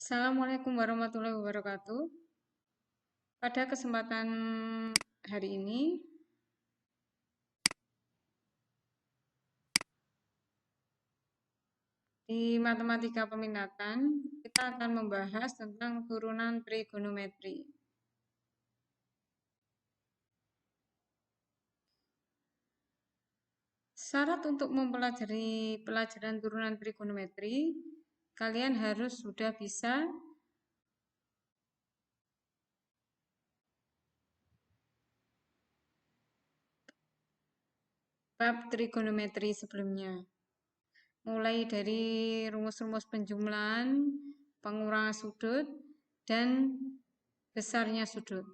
Assalamualaikum warahmatullahi wabarakatuh. Pada kesempatan hari ini, di matematika peminatan, kita akan membahas tentang turunan trigonometri. Syarat untuk mempelajari pelajaran turunan trigonometri, kalian harus sudah bisa bab trigonometri sebelumnya. Mulai dari rumus-rumus penjumlahan, pengurangan sudut, dan besarnya sudut.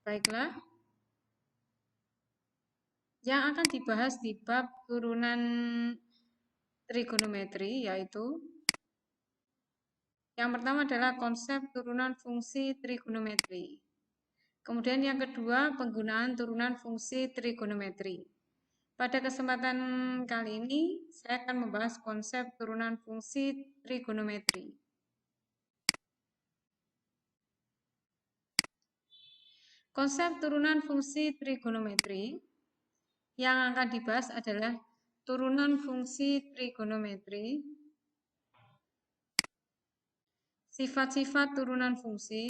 Baiklah, yang akan dibahas di bab turunan trigonometri yaitu yang pertama adalah konsep turunan fungsi trigonometri. Kemudian yang kedua, penggunaan turunan fungsi trigonometri. Pada kesempatan kali ini, saya akan membahas konsep turunan fungsi trigonometri. Konsep turunan fungsi trigonometri yang akan dibahas adalah turunan fungsi trigonometri, sifat-sifat turunan fungsi,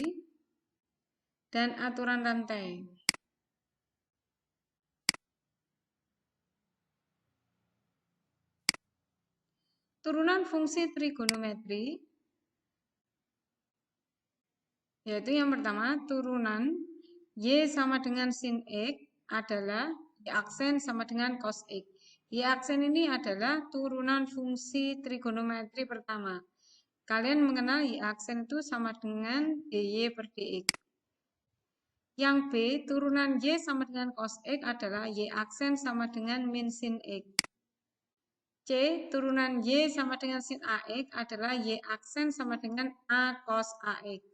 dan aturan rantai. Turunan fungsi trigonometri yaitu yang pertama, turunan Y sama dengan sin X adalah Y aksen sama dengan cos X. Y aksen ini adalah turunan fungsi trigonometri pertama. Kalian mengenal Y aksen itu sama dengan dy per dx. Yang B, turunan Y sama dengan cos X adalah Y aksen sama dengan min sin X. C, turunan Y sama dengan sin AX adalah Y aksen sama dengan A cos AX.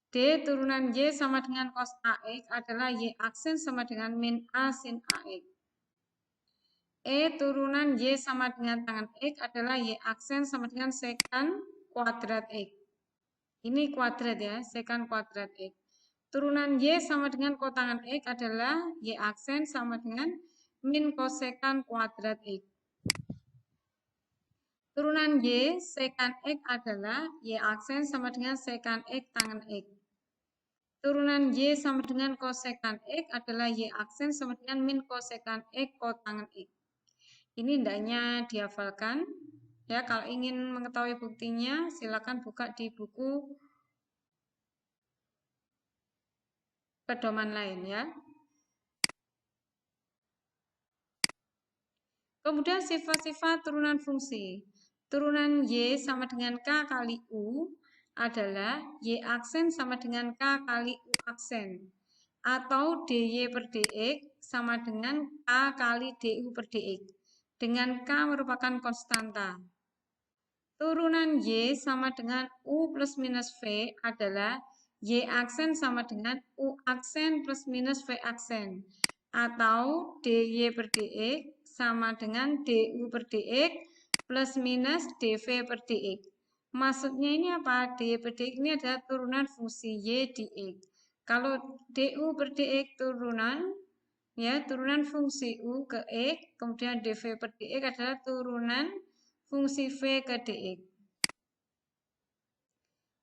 D, turunan Y sama dengan cos AX adalah Y aksen sama dengan min A sin AX. E, turunan Y sama dengan tangan X adalah Y aksen sama dengan sekant kuadrat X. Ini kuadrat ya, sekant kuadrat X. Turunan Y sama dengan kotangan X adalah Y aksen sama dengan min kosekant kuadrat X. Turunan Y sekant X adalah Y aksen sama dengan sekant X tangan X. Turunan Y sama dengan kosekant X adalah Y aksen sama dengan min kosekant X kotangan X. Ini hendaknya dihafalkan. Ya, kalau ingin mengetahui buktinya, silakan buka di buku pedoman lain ya. Kemudian sifat-sifat turunan fungsi. Turunan Y sama dengan K kali U adalah Y aksen sama dengan K kali U aksen. Atau dy per dx sama dengan K kali du per dx. Dengan K merupakan konstanta. Turunan Y sama dengan U plus minus V adalah Y aksen sama dengan U aksen plus minus V aksen. Atau dy per dx sama dengan du per dx plus minus dv per dx. Maksudnya ini apa? dy per dx ini adalah turunan fungsi y dx. Kalau du per dx turunan, ya turunan fungsi u ke x, kemudian dv per dx adalah turunan fungsi v ke dx.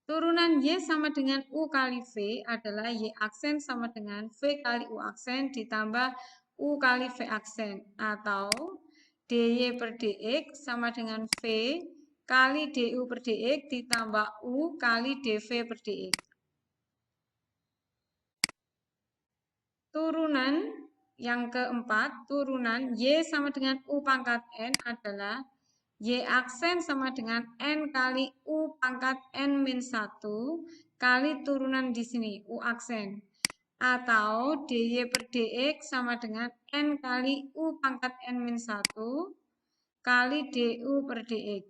Turunan y sama dengan u kali v adalah y aksen sama dengan v kali u aksen ditambah u kali v aksen. Atau dy per dx sama dengan v kali du per dx ditambah u kali dv per dx. Turunan yang keempat, turunan y sama dengan u pangkat n adalah y aksen sama dengan n kali u pangkat n min 1 kali turunan di sini u aksen. Atau dy per dx sama dengan n kali u pangkat n min 1 kali du per dx.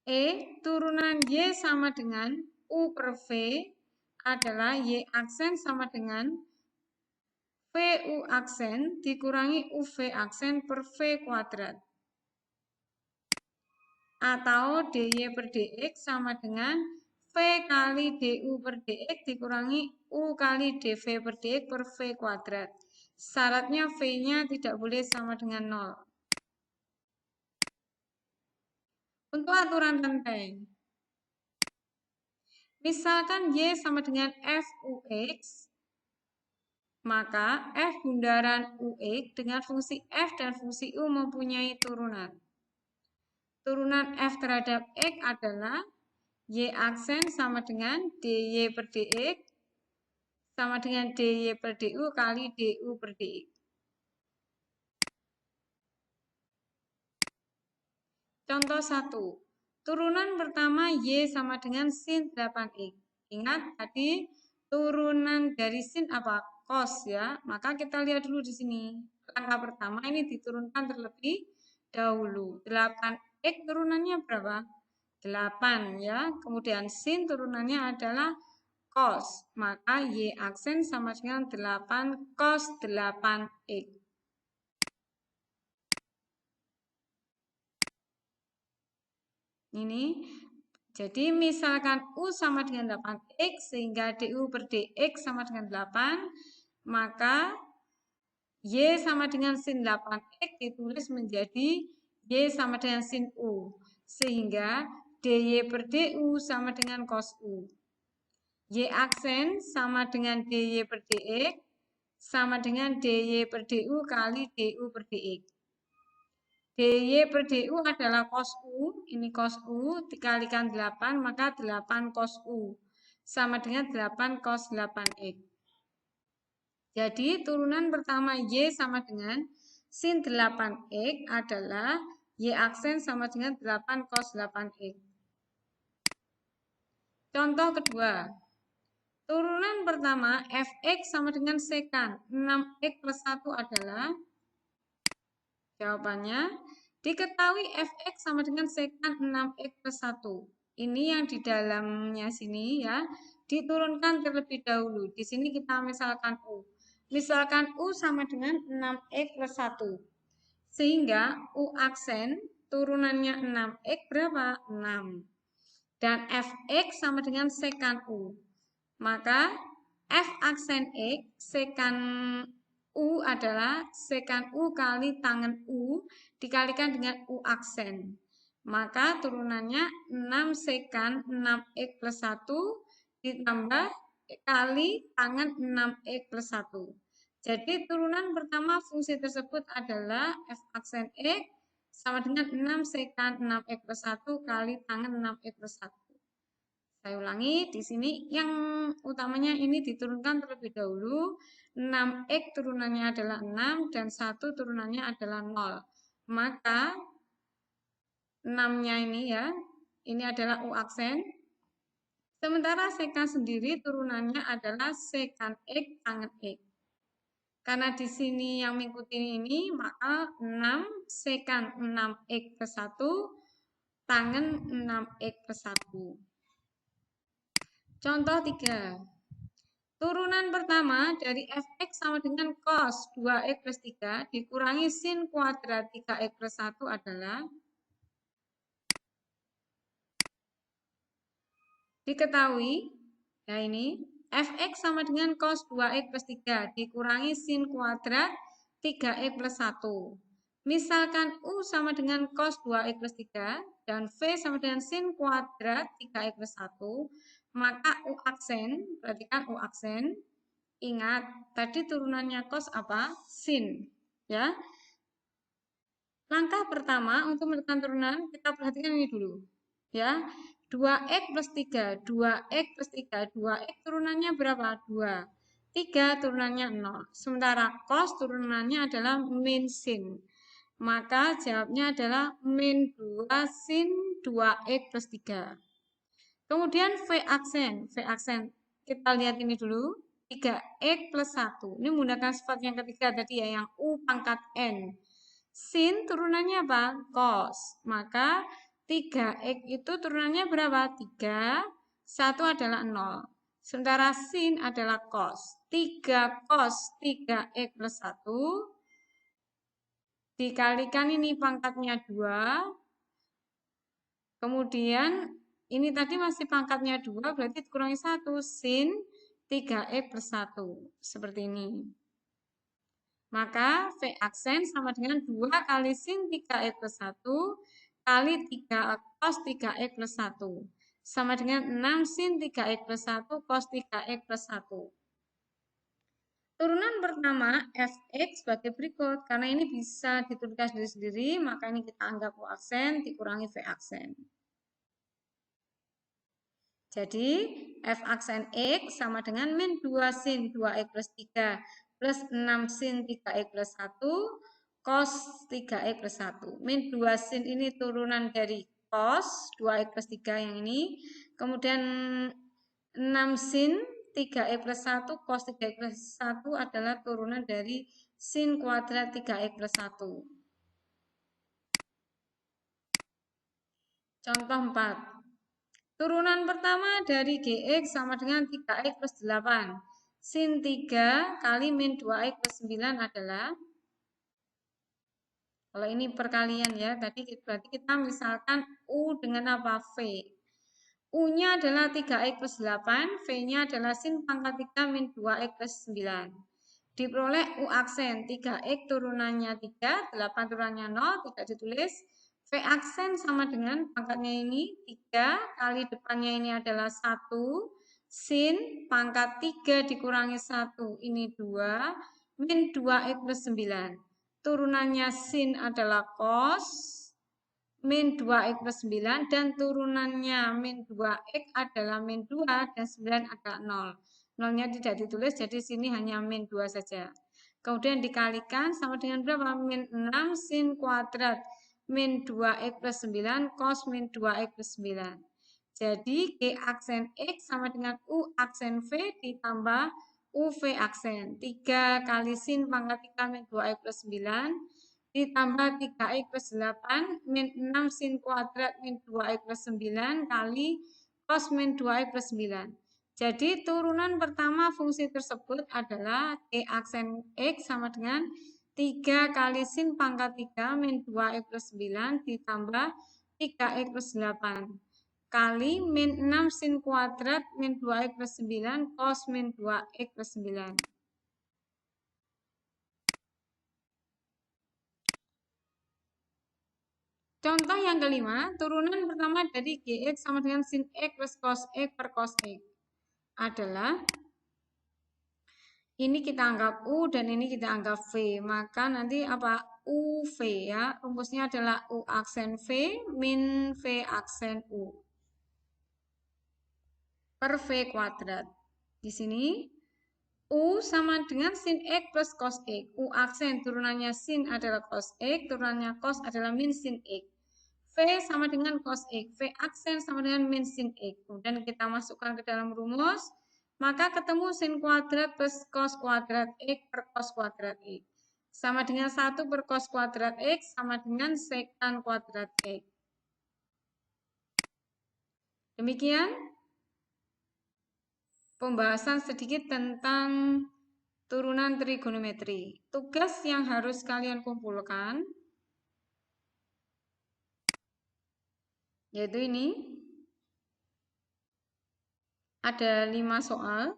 E, turunan y sama dengan u per v adalah y aksen sama dengan vu aksen dikurangi uv aksen per v kuadrat. Atau dy per dx sama dengan v kali du per dx dikurangi u kali dv per dx per v kuadrat. Syaratnya v-nya tidak boleh sama dengan 0. Untuk aturan renteng, misalkan y sama dengan f ux, maka f bundaran ux dengan fungsi f dan fungsi u mempunyai turunan. Turunan f terhadap x adalah y aksen sama dengan dy per dx sama dengan dy per du kali du per dx. Contoh 1. Turunan pertama y sama dengan sin 8x. Ingat tadi turunan dari sin apa? Cos ya. Maka kita lihat dulu di sini. Langkah pertama ini diturunkan terlebih dahulu. 8x turunannya berapa? 8 ya. Kemudian sin turunannya adalah cos. Maka y aksen sama dengan 8 cos 8x. Ini jadi misalkan U sama dengan 8x sehingga du per dx sama dengan 8, maka y sama dengan sin 8x ditulis menjadi y sama dengan sin u, sehingga dy per du sama dengan cos u. Y aksen sama dengan dy per dx sama dengan dy per du kali du per dx. dy per du adalah cos u, ini cos u dikalikan 8, maka 8 cos u sama dengan 8 cos 8x. Jadi turunan pertama y sama dengan sin 8x adalah y aksen sama dengan 8 cos 8x. Contoh kedua, turunan pertama fx sama dengan sekan 6x plus 1 adalah, jawabannya diketahui fx sama dengan sekan 6x plus 1. Ini yang di dalamnya sini ya, diturunkan terlebih dahulu. Di sini kita misalkan u. Misalkan u sama dengan 6x plus 1. Sehingga u aksen turunannya 6x berapa? 6. Dan fx sama dengan sekan u. Maka f aksen x sekan u adalah sekan u kali tangen u dikalikan dengan u aksen. Maka turunannya 6 sekan 6x plus 1 ditambah kali tangen 6x plus 1. Jadi turunan pertama fungsi tersebut adalah f aksen x sama dengan 6 sekan 6x plus 1 kali tangen 6x plus 1. Saya ulangi, di sini yang utamanya ini diturunkan terlebih dahulu. 6x turunannya adalah 6 dan 1 turunannya adalah 0. Maka 6-nya ini ya, ini adalah u aksen. Sementara sekan sendiri turunannya adalah sekan x tangen x. Karena di sini yang mengikuti ini, maka 6 sekan 6x plus 1 tangen 6x plus 1. Contoh 3. Turunan pertama dari fx sama dengan cos 2x plus 3 dikurangi sin kuadrat 3x plus 1 adalah, diketahui ya ini fx sama dengan cos 2x plus 3 dikurangi sin kuadrat 3x plus 1. Misalkan u sama dengan cos 2x plus 3 dan v sama dengan sin kuadrat 3x plus 1, maka u aksen, perhatikan u aksen, ingat tadi turunannya cos apa? Sin ya. Langkah pertama untuk menentukan turunan kita perhatikan ini dulu ya. 2x plus 3, 2x plus 3, 2x turunannya berapa? 2. 3 turunannya 0. Sementara cos turunannya adalah min sin. Maka jawabnya adalah min 2 sin 2x plus 3. Kemudian V aksen. Kita lihat ini dulu. 3x plus 1. Ini menggunakan sifat yang ketiga tadi ya, yang U pangkat N. Sin turunannya apa? Cos. Maka 3x itu turunannya berapa? 3. 1 adalah 0. Sementara sin adalah cos. 3 cos 3x plus 1 dikalikan ini pangkatnya 2 Kemudian ini tadi masih pangkatnya 2, berarti dikurangi 1, sin 3x+1. Seperti ini. Maka V aksen sama dengan 2 kali sin 3x+1 kali 3 cos 3x+1. Sama dengan 6 sin 3x+1 cos 3x+1. Turunan pertama Fx sebagai berikut. Karena ini bisa dituliskan sendiri-sendiri, maka ini kita anggap U aksen dikurangi V aksen. Jadi F aksen X sama dengan min 2 sin 2x+3 plus 6 sin 3x+1 cos 3x+1. Min 2 sin ini turunan dari cos 2x+3 yang ini. Kemudian 6 sin 3x+1 cos 3x+1 adalah turunan dari sin kuadrat 3x+1. Contoh 4. Turunan pertama dari Gx sama dengan 3x+8. Sin 3 kali min 2x+9 adalah, kalau ini perkalian ya, tadi berarti kita misalkan U dengan apa? V. U-nya adalah 3x+8, V-nya adalah sin pangkat 3 min 2x+9. Diperoleh U aksen, 3x turunannya 3, 8 turunannya 0, tidak ditulis. V aksen sama dengan pangkatnya ini, 3 kali depannya ini adalah 1, sin pangkat 3 dikurangi 1, ini 2, min 2x+9. Turunannya sin adalah cos, min 2x+9 dan turunannya min 2x adalah min 2 dan 9 ada 0. 0-nya tidak ditulis, jadi sini hanya min 2 saja. Kemudian dikalikan sama dengan berapa? Min 6 sin kuadrat min 2x+9 cos min 2x+9. Jadi G aksen X sama dengan U aksen V ditambah UV aksen. 3 kali sin pangkat 3 min 2x+9 ditambah 3x+8 min 6 sin kuadrat min 2x+9 kali cos min 2x+9. Jadi turunan pertama fungsi tersebut adalah G aksen X sama dengan 3 kali sin pangkat 3 min 2x+9 ditambah 3x+8 kali min 6 sin kuadrat min 2x+9 cos min 2x+9. Contoh yang kelima, turunan pertama dari Gx sama dengan sin X plus cos X per cos X adalah, ini kita anggap U dan ini kita anggap V. Maka nanti apa? UV ya, rumusnya adalah U aksen V min V aksen U per V kuadrat. Di sini U sama dengan sin X plus cos X. U aksen turunannya sin adalah cos X, turunannya cos adalah min sin X. V sama dengan cos X, V aksen sama dengan min sin X. Kemudian kita masukkan ke dalam rumus, maka ketemu sin kuadrat plus cos kuadrat X per cos kuadrat X. Sama dengan 1 per cos kuadrat X sama dengan sekan kuadrat X. Demikian pembahasan sedikit tentang turunan trigonometri. Tugas yang harus kalian kumpulkan yaitu ini. Ada 5 soal.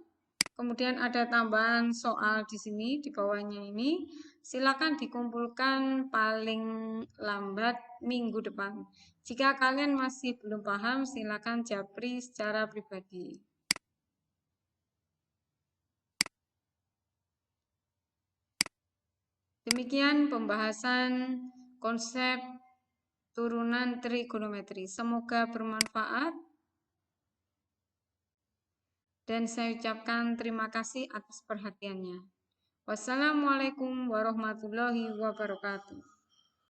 Kemudian ada tambahan soal di sini, di bawahnya ini. Silakan dikumpulkan paling lambat minggu depan. Jika kalian masih belum paham, silakan japri secara pribadi. Demikian pembahasan konsep turunan trigonometri. Semoga bermanfaat. Dan saya ucapkan terima kasih atas perhatiannya. Wassalamualaikum warahmatullahi wabarakatuh.